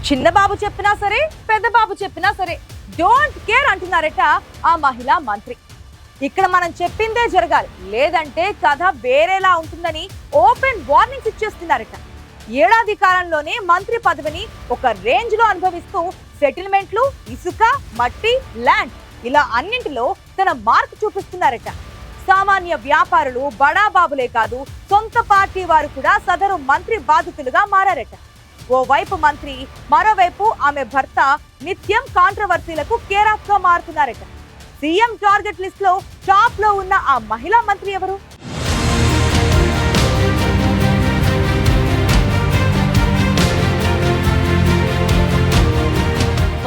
చిన్నబాబు చెప్పినా సరే పెద్దబాబు చెప్పినా సరే డోంట్ కేర్ అంటున్నారట ఆ మహిళా మంత్రి. ఇక్కడ మనం చెప్పిందే జరగాలి, లేదంటే కథ వేరేలా ఉంటుందని ఓపెన్ వార్నింగ్స్ ఇచ్చేస్తున్నారట. ఏడాది కాలంలోనే మంత్రి పదవిని ఒక రేంజ్ లో అనుభవిస్తూ సెటిల్మెంట్లు, ఇసుక, మట్టి, ల్యాండ్ ఇలా అన్నింటిలో తన మార్క్ చూపిస్తున్నారట. సామాన్య వ్యాపారులు, బడాబాబులే కాదు సొంత పార్టీ వారు కూడా సదరు మంత్రి బాధితులుగా మారారట. ఓవైపు మంత్రి, మరోవైపు ఆమె భర్త నిత్యం కాంట్రవర్సీలకు కేర్ ఆఫ్ గా మారుతున్నారట. సీఎం టార్గెట్ లిస్ట్ లో టాప్ లో ఉన్న ఆ మహిళా మంత్రి ఎవరు?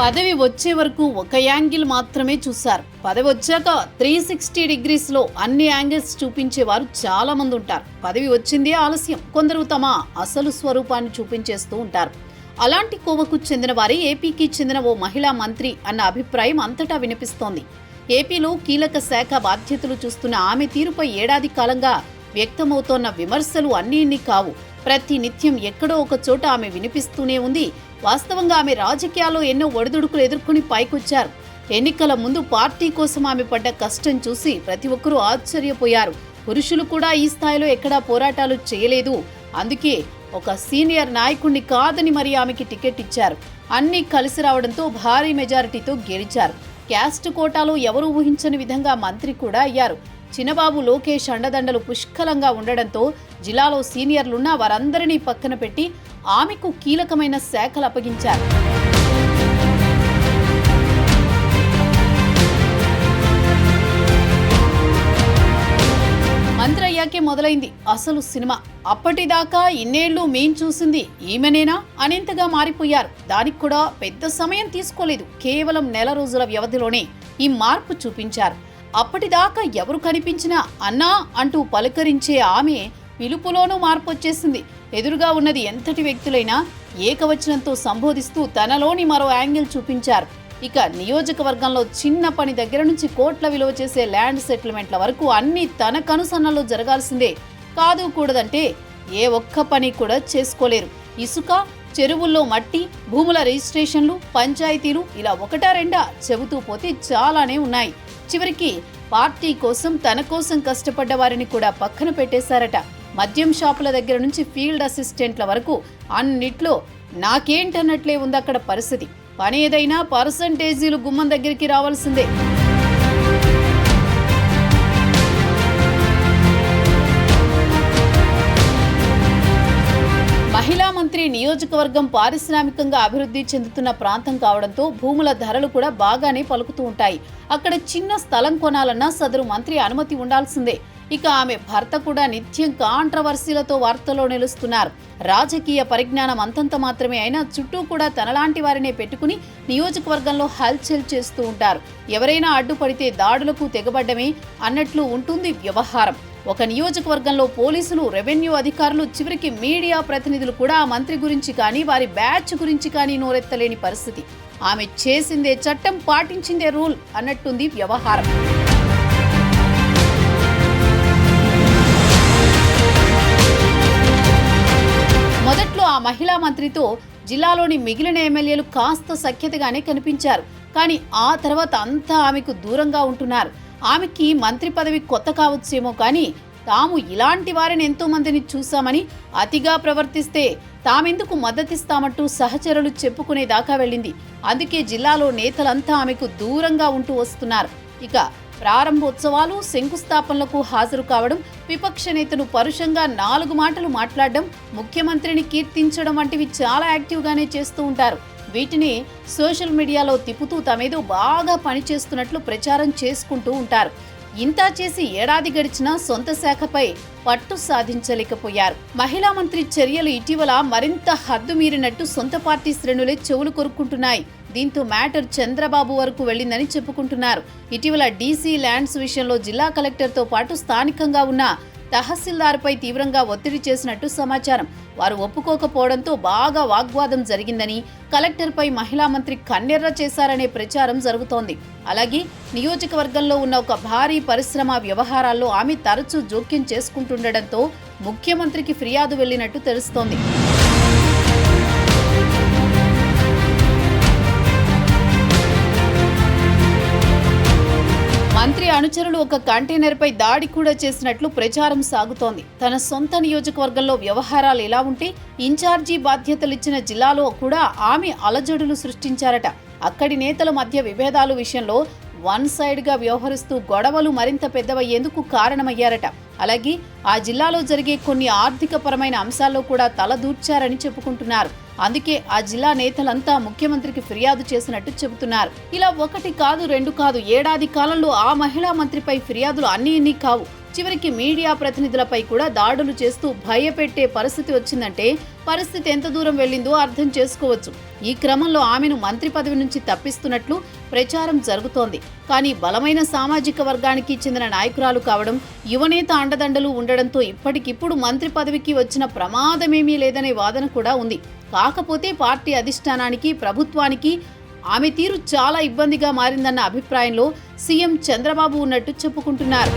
పదవి వచ్చే వరకు ఒక యాంగిల్ మాత్రమే చూశారు. పదవి వచ్చాక 360 డిగ్రీస్లో అన్ని యాంగిల్స్ చూపించేవారు చాలా మంది ఉంటారు. పదవి వచ్చిందే ఆలస్యం, కొందరు తమ అసలు స్వరూపాన్ని చూపించేస్తూ ఉంటారు. అలాంటి కోవకు చెందిన వారే ఏపీకి చెందిన ఓ మహిళా మంత్రి అన్న అభిప్రాయం అంతటా వినిపిస్తోంది. ఏపీలో కీలక శాఖ బాధ్యతలు చూస్తున్న ఆమె తీరుపై ఏడాది కాలంగా వ్యక్తమవుతోన్న విమర్శలు అన్నీ ఇన్ని కావు. ప్రతి నిత్యం ఎక్కడో ఒక చోట ఆమె వినిపిస్తూనే ఉంది. వాస్తవంగా ఆమె రాజకీయాల్లో ఎన్నో ఒడిదుడుకులు ఎదుర్కొని పైకొచ్చారు. ఎన్నికల ముందు పార్టీ కోసం ఆమె పడ్డ కష్టం చూసి ప్రతి ఒక్కరూ ఆశ్చర్యపోయారు. పురుషులు కూడా ఈ స్థాయిలో ఎక్కడా పోరాటాలు చేయలేదు. అందుకే ఒక సీనియర్ నాయకుడిని కాదని మరి ఆమెకి టికెట్ ఇచ్చారు. అన్నీ కలిసి రావడంతో భారీ మెజారిటీతో గెలిచారు. క్యాస్ట్ కోటాలో ఎవరూ ఊహించని విధంగా మంత్రి కూడా అయ్యారు. చిన్నబాబు, లోకేష్ అండదండలు పుష్కలంగా ఉండడంతో జిల్లాలో సీనియర్లున్న వారందరినీ పక్కన పెట్టి ఆమెకు కీలకమైన శాఖలు అప్పగించారు. మంత్రి అయ్యాకే మొదలైంది అసలు సినిమా. అప్పటిదాకా ఇన్నేళ్లు మేం చూసింది ఈమెనేనా అనేంతగా మారిపోయారు. దానికి కూడా పెద్ద సమయం తీసుకోలేదు. కేవలం నెల రోజుల వ్యవధిలోనే ఈ మార్పు చూపించారు. అప్పటిదాకా ఎవరు కనిపించినా అన్నా అంటూ పలకరించే ఆమె పిలుపులోనూ మార్పు వచ్చేసింది. ఎదురుగా ఉన్నది ఎంతటి వ్యక్తులైనా ఏకవచనంతో సంబోధిస్తూ తనలోని మరో యాంగిల్ చూపించారు. ఇక నియోజకవర్గంలో చిన్న పని దగ్గర నుంచి కోట్ల విలువ చేసే ల్యాండ్ సెటిల్మెంట్ల వరకు అన్ని తన కనుసన్నల్లో జరగాల్సిందే. కాదు కూడదంటే ఏ ఒక్క పని కూడా చేసుకోలేరు. ఇసుక, చెరువుల్లో మట్టి, భూముల రిజిస్ట్రేషన్లు, పంచాయతీలు ఇలా ఒకటా రెండా చెబుతూ పోతే చాలానే ఉన్నాయి. చివరికి పార్టీ కోసం, తన కోసం కష్టపడ్డ వారిని కూడా పక్కన పెట్టేశారట. మద్యం షాపుల దగ్గర నుంచి ఫీల్డ్ అసిస్టెంట్ల వరకు అన్నిట్లో నాకేంటన్నట్లే ఉంది అక్కడ పరిస్థితి. పని ఏదైనా పర్సంటేజీలు గుమ్మం దగ్గరికి రావాల్సిందే. మహిళా మంత్రి నియోజకవర్గం పారిశ్రామికంగా అభివృద్ధి చెందుతున్న ప్రాంతం కావడంతో భూముల ధరలు కూడా బాగానే పలుకుతూ ఉంటాయి. అక్కడ చిన్న స్థలం కొనాలన్నా సదరు మంత్రి అనుమతి ఉండాల్సిందే. ఇక ఆమె భర్త కూడా నిత్యం కాంట్రవర్సీలతో వార్తల్లో నిలుస్తున్నారు. రాజకీయ పరిజ్ఞానం అంతంత మాత్రమే అయినా చుట్టూ కూడా తనలాంటి వారినే పెట్టుకుని నియోజకవర్గంలో హల్చల్ చేస్తూ ఉంటారు. ఎవరైనా అడ్డుపడితే దాడులకు తెగబడ్డమే అన్నట్లు ఉంటుంది వ్యవహారం. ఒక నియోజకవర్గంలో పోలీసులు, రెవెన్యూ అధికారులు, చివరికి మీడియా ప్రతినిధులు కూడా ఆ మంత్రి గురించి కానీ వారి బ్యాచ్ గురించి కానీ నోరెత్తలేని పరిస్థితి. ఆమె చేసిందే చట్టం, పాటించిందే రూల్ అన్నట్టుంది వ్యవహారం. మొదట్లో ఆ మహిళా మంత్రితో జిల్లాలోని మిగిలిన ఎమ్మెల్యేలు కాస్త సఖ్యతగానే కనిపించారు. కానీ ఆ తర్వాత అంతా ఆమెకు దూరంగా ఉంటున్నారు. ఆమెకి మంత్రి పదవి కొత్త కావచ్చేమో కానీ తాము ఇలాంటి వారిని ఎంతో మందిని చూశామని, అతిగా ప్రవర్తిస్తే తామెందుకు మద్దతిస్తామంటూ సహచరులు చెప్పుకునేదాకా వెళ్ళింది. అందుకే జిల్లాలో నేతలంతా ఆమెకు దూరంగా ఉంటూ వస్తున్నారు. ఇక ప్రారంభోత్సవాలు, శంకుస్థాపనలకు హాజరు కావడం, విపక్ష నేతను పరుషంగా 4 మాటలు మాట్లాడడం, ముఖ్యమంత్రిని కీర్తించడం వంటివి చాలా యాక్టివ్గానే చేస్తూ ఉంటారు. వీటిని సోషల్ మీడియాలో తిప్పుతూ తమేదో బాగా పనిచేస్తున్నట్లు ప్రచారం చేసుకుంటూ ఉంటారు. ఇంతా చేసి ఏడాది గడిచినా సొంత శాఖపై పట్టు సాధించలేకపోయారు. మహిళా మంత్రి చర్యలు ఇటీవల మరింత హద్దు మీరినట్టు సొంత పార్టీ శ్రేణులే చెవులు కొరుక్కుంటున్నాయి. దీంతో మ్యాటర్ చంద్రబాబు వరకు వెళ్లిందని చెప్పుకుంటున్నారు. ఇటీవల డీసీ ల్యాండ్స్ విషయంలో జిల్లా కలెక్టర్తో పాటు స్థానికంగా ఉన్న తహసీల్దార్పై తీవ్రంగా ఒత్తిడి చేసినట్టు సమాచారం. వారు ఒప్పుకోకపోవడంతో బాగా వాగ్వాదం జరిగిందని, కలెక్టర్పై మహిళా మంత్రి కన్నెర్ర చేశారనే ప్రచారం జరుగుతోంది. అలాగే నియోజకవర్గంలో ఉన్న ఒక భారీ పరిశ్రమ వ్యవహారాల్లో ఆమె తరచూ జోక్యం చేసుకుంటుండటంతో ముఖ్యమంత్రికి ఫిర్యాదు వెళ్లినట్టు తెలుస్తోంది. మంత్రి అనుచరులు ఒక కంటైనర్పై దాడి కూడా చేసినట్లు ప్రచారం సాగుతోంది. తన సొంత నియోజకవర్గంలో వ్యవహారాలు ఎలా ఉంటే ఇన్ఛార్జీ బాధ్యతలిచ్చిన జిల్లాలో కూడా ఆమె అలజడులు సృష్టించారట. అక్కడి నేతల మధ్య విభేదాలు విషయంలో వన్ సైడ్ గా వ్యవహరిస్తూ గొడవలు మరింత పెద్దవయ్యేందుకు కారణమయ్యారట. అలాగే ఆ జిల్లాలో జరిగే కొన్ని ఆర్థిక పరమైన అంశాల్లో కూడా తలదూర్చారని చెప్పుకుంటున్నారు. అందుకే ఆ జిల్లా నేతలంతా ముఖ్యమంత్రికి ఫిర్యాదు చేసినట్టు చెబుతున్నారు. ఇలా ఒకటి కాదు రెండు కాదు, ఏడాది కాలంలో ఆ మహిళా మంత్రిపై ఫిర్యాదులు అన్నీ కావు. చివరికి మీడియా ప్రతినిధులపై కూడా దాడులు చేస్తూ భయపెట్టే పరిస్థితి వచ్చిందంటే పరిస్థితి ఎంత దూరం వెళ్ళిందో అర్థం చేసుకోవచ్చు. ఈ క్రమంలో ఆమెను మంత్రి పదవి నుంచి తప్పిస్తున్నట్లు ప్రచారం జరుగుతోంది. కానీ బలమైన సామాజిక వర్గానికి చెందిన నాయకురాలు కావడం, యువనేత అండదండలు ఉండడంతో ఇప్పటికిప్పుడు మంత్రి పదవికి వచ్చిన ప్రమాదమేమీ లేదనే వాదన కూడా ఉంది. కాకపోతే పార్టీ అధిష్టానానికి, ప్రభుత్వానికి ఆమె తీరు చాలా ఇబ్బందిగా మారిందన్న అభిప్రాయంలో సీఎం చంద్రబాబు ఉన్నట్టు చెప్పుకుంటున్నారు.